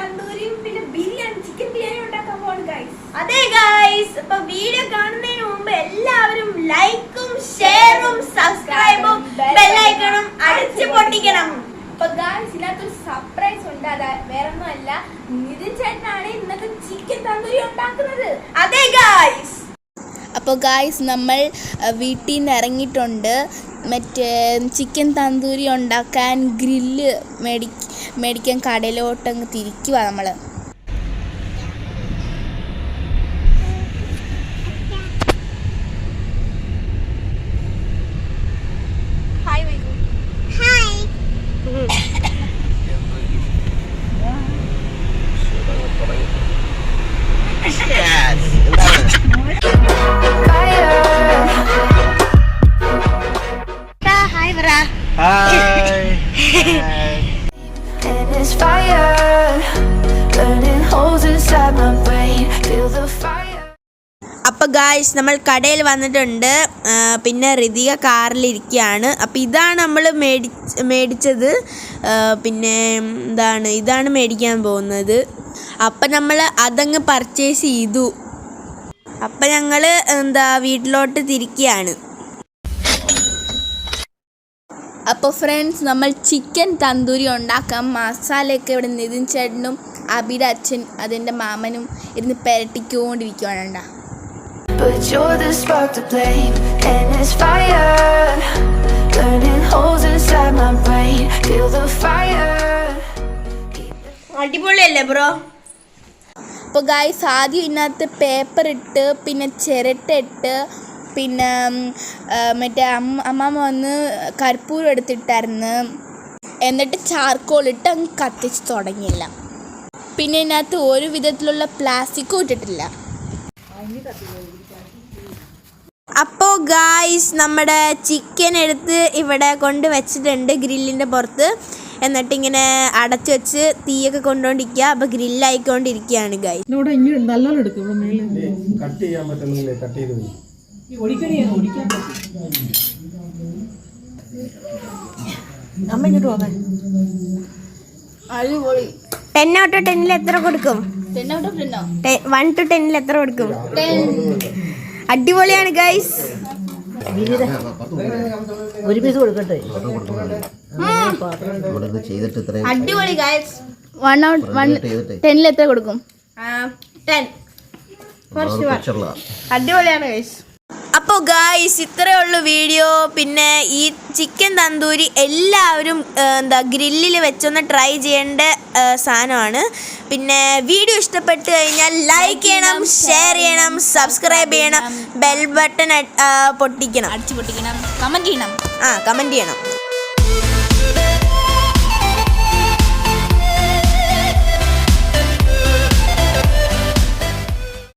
തന്തൂരിയും പിന്നെ ബിരിയാണി ചിക്കൻ ബിരിയാണി ഉണ്ടാക്കാൻ പോവാണ് ഗൈസ്. അതെ ഗൈസ്, അപ്പൊ വീഡിയോ കാണുന്നതിന് മുമ്പ് എല്ലാവരും ലൈക്കും ഷെയറും സബ്സ്ക്രൈബും ബെൽ ഐക്കണും അടിച്ചു പൊട്ടിക്കണം. അപ്പൊ ഗൈസ്, ഇതിനകത്തൊരു സർപ്രൈസ് ഉണ്ട്. അത് വേറൊന്നും അല്ല, നിതിൻ ചേട്ടനാണ് ഇന്നത്തെ ചിക്കൻ തന്തൂരി ഉണ്ടാക്കുന്നത്. അതെ ഗൈസ്. അപ്പോൾ ഗായ്സ്, നമ്മൾ വീട്ടിൽ നിന്ന് ഇറങ്ങിയിട്ടുണ്ട്. മറ്റേ ചിക്കൻ തന്തൂരി ഉണ്ടാക്കാൻ ഗ്രില്ല് മേടിക്കാൻ കടയിലോട്ടങ്ങ് തിരിക്കുക നമ്മൾ. അപ്പോൾ ഗായ്സ്, നമ്മൾ കടയിൽ വന്നിട്ടുണ്ട്. പിന്നെ ഋതിക കാറിലിരിക്കുകയാണ്. അപ്പോൾ ഇതാണ് നമ്മൾ മേടിച്ചത്. പിന്നെ ഇതാണ് മേടിക്കാൻ പോകുന്നത്. അപ്പം നമ്മൾ അതങ്ങ് പർച്ചേസ് ചെയ്തു. അപ്പം ഞങ്ങൾ വീട്ടിലോട്ട് തിരിക്കുകയാണ്. അപ്പോൾ ഫ്രണ്ട്സ്, നമ്മൾ ചിക്കൻ തന്തൂരി ഉണ്ടാക്കാം. മസാലയൊക്കെ ഇവിടെ നിതിൻ ചേട്ടനും അബിയുടെ അച്ഛൻ അതിൻ്റെ മാമനും ഇരുന്ന് പെരട്ടിക്കൊണ്ടിരിക്കുകയാണ്. But you're the spark to blame, and it's fire burning holes inside my brain. Feel the fire. അടിപൊളിയല്ലേ ബ്രോ? അപ്പോൾ ഗായ്സ്, ആദ്യം ഇതിനകത്ത് പേപ്പർ ഇട്ട് പിന്നെ ചിരട്ടയിട്ട് പിന്നെ മറ്റേ അമ്മമ്മ വന്ന് കർപ്പൂരം എടുത്തിട്ടായിരുന്നു. എന്നിട്ട് ചാർക്കോളിട്ട് അങ്ങ് കത്തിച്ച് തുടങ്ങിയില്ല. പിന്നെ ഇതിനകത്ത് ഒരു വിധത്തിലുള്ള പ്ലാസ്റ്റിക്കും ഇട്ടിട്ടില്ല. അപ്പോൾ ഗായ്സ്, നമ്മുടെ ചിക്കൻ എടുത്ത് ഇവിടെ കൊണ്ട് വെച്ചിട്ടുണ്ട് ഗ്രില്ലിൻ്റെ പുറത്ത്. എന്നിട്ട് ഇങ്ങനെ അടച്ചു വെച്ച് തീയൊക്കെ കൊണ്ടുകൊണ്ടിരിക്കുക. അപ്പോൾ ഗ്രില്ലായിക്കൊണ്ടിരിക്കുകയാണ് ഗായ്സ്. അടിപൊളി. 10 out of 10 എത്ര കൊടുക്കും? 1 to 10 എത്ര കൊടുക്കും? അടിപൊളിയാണ് ഗൈസ്. ഒരു പീസ് കൊടുക്കട്ടെ. അടിപൊളി ഗൈസ്. 1 out of 10 എത്ര കൊടുക്കും? 10. അടിപൊളിയാണ് ഗൈസ്. അപ്പോൾ ഗായ്സ്, ഇത്രയേ ഉള്ളൂ വീഡിയോ. പിന്നെ ഈ ചിക്കൻ തന്തൂരി എല്ലാവരും ഗ്രില്ലിൽ വെച്ചൊന്ന് ട്രൈ ചെയ്യേണ്ട സാധനമാണ്. പിന്നെ വീഡിയോ ഇഷ്ടപ്പെട്ട് കഴിഞ്ഞാൽ ലൈക്ക് ചെയ്യണം, ഷെയർ ചെയ്യണം, സബ്സ്ക്രൈബ് ചെയ്യണം, ബെൽ ബട്ടൺ അടിച്ചു പൊട്ടിക്കണം, കമൻറ്റ് ചെയ്യണം. കമൻറ്റ് ചെയ്യണം.